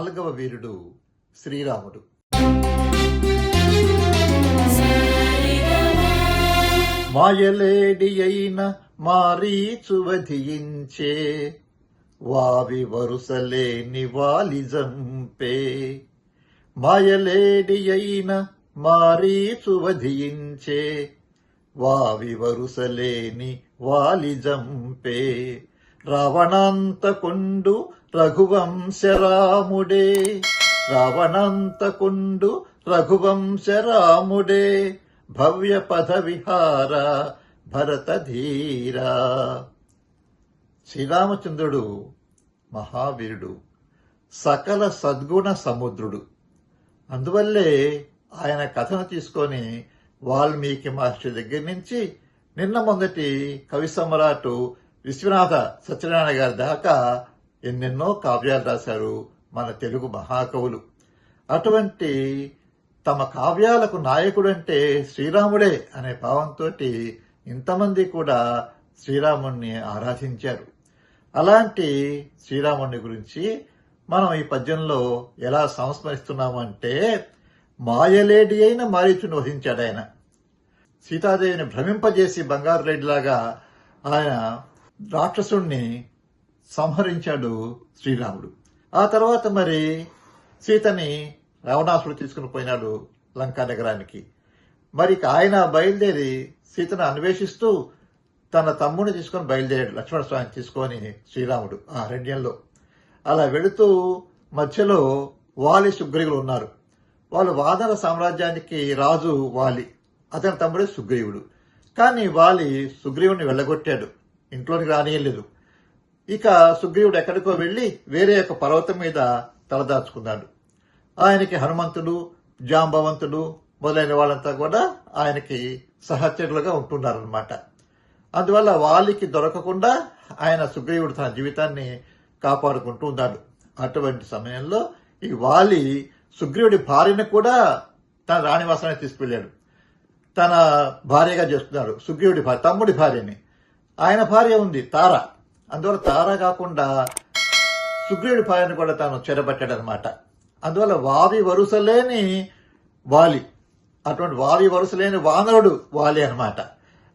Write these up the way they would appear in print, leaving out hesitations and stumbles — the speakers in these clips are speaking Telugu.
4వ వీరుడు శ్రీరాముడు. మాయలేడి అయిన మారీచు వధించే, వావి వరుసలేని వాలి జంపే. మాయలేడి అయిన మారీచు వధించే, వావి వరుసలేని వాలి జంపే. రావణాంతకుండు రఘువంశరాముడే, రావణాంతకుండు రఘువంశరాముడే. భవ్య పద విహార భరతధీరా. శ్రీరామచంద్రుడు మహావీరుడు, సకల సద్గుణ సముద్రుడు. అందువల్లే ఆయన కథను తీసుకొని వాల్మీకి మహర్షి దగ్గర నుంచి నిన్న మొదటి కవి సమ్రాటు విశ్వనాథ సత్యనారాయణ గారి దాకా ఎన్నెన్నో కావ్యాలు రాశారు మన తెలుగు మహాకవులు. అటువంటి తమ కావ్యాలకు నాయకుడంటే శ్రీరాముడే అనే భావంతో ఇంతమంది కూడా శ్రీరాముణ్ణి ఆరాధించారు. అలాంటి శ్రీరాముని గురించి మనం ఈ పద్యంలో ఎలా సంస్మరిస్తున్నామంటే, మాయలేడి అయిన మారీచుని వధించాడు ఆయన. సీతాదేవిని భ్రమింపజేసి బంగారు రెడ్డిలాగా ఆయన రాక్షసుణ్ణి సంహరించాడు శ్రీరాముడు. ఆ తర్వాత మరి సీతని రావణాసుడు తీసుకుని పోయినాడు లంకా నగరానికి. మరి ఆయన బయలుదేరి సీతను అన్వేషిస్తూ తన తమ్ముడిని తీసుకొని బయలుదేరాడు, లక్ష్మణస్వామిని తీసుకొని శ్రీరాముడు ఆ అరణ్యంలో. అలా వెళుతూ మధ్యలో వాలి సుగ్రీవులు ఉన్నారు. వాళ్ళు వానర సామ్రాజ్యానికి రాజు వాలి, అతని తమ్ముడే సుగ్రీవుడు. కానీ వాలి సుగ్రీవుని వెళ్ళగొట్టాడు, ఇంట్లోనికి రానియలేదు. ఇక సుగ్రీవుడు ఎక్కడికో వెళ్లి వేరే ఒక పర్వతం మీద తలదాచుకున్నాడు. ఆయనకి హనుమంతుడు, జాంబవంతుడు మొదలైన వాళ్ళంతా కూడా ఆయనకి సహచరులుగా ఉంటున్నారనమాట. అందువల్ల వాలికి దొరకకుండా ఆయన సుగ్రీవుడు తన జీవితాన్ని కాపాడుకుంటూ ఉన్నాడు. అటువంటి సమయంలో ఈ వాలి సుగ్రీవుడి భార్యను కూడా తన రాణివాసానికి తీసుకువెళ్ళాడు, తన భార్యగా చేసుకున్నాడు. సుగ్రీవుడి భార్య, తమ్ముడి భార్యని. ఆయన భార్య ఉంది తార, అందువల్ల తార కాకుండా సుగ్రీవుడి భార్యను కూడా తాను చెరబట్టాడనమాట. అందువల్ల వావి వరుసలేని వాలి, అటువంటి వావి వరుసలేని వానరుడు వాలి అనమాట.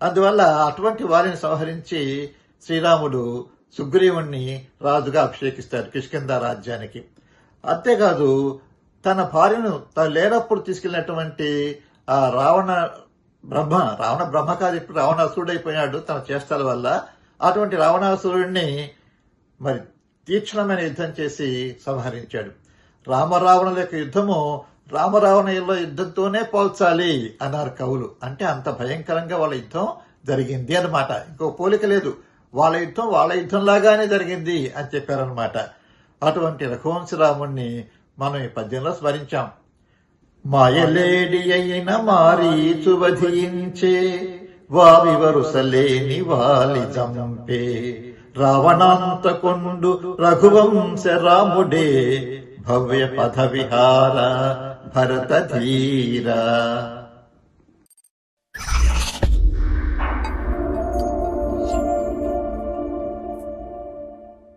అందువల్ల అటువంటి వాలిని సంహరించి శ్రీరాముడు సుగ్రీవుణ్ణి రాజుగా అభిషేకిస్తాడు కిష్కింధ రాజ్యానికి. అంతేకాదు తన భార్యను తను లేనప్పుడు తీసుకెళ్లినటువంటి ఆ రావణ బ్రహ్మ కాదు, ఇప్పుడు రావణాసురుడైపోయినాడు తన చేష్టల వల్ల. అటువంటి రావణాసురుడిని మరి తీక్షణమైన యుద్ధం చేసి సంహరించాడు. రామరావణుల యొక్క యుద్ధము రామరావణుల యుద్ధంతోనే పోల్చాలి అన్నారు కవులు. అంటే అంత భయంకరంగా వాళ్ళ యుద్ధం జరిగింది అన్నమాట. ఇంకో పోలిక లేదు, వాళ్ళ యుద్ధంలాగానే జరిగింది అని చెప్పారనమాట. అటువంటి రఘువంశరాముణ్ణి మనం ఈ పద్యంలో స్మరించాం. మాయలేడి అయిన మారీచు వధించే, వావి వరుసలేని వాలి జంపే. రావణాంతకుండు రఘువంశరాముడే, భవ్య పద విహార భరతధీరా.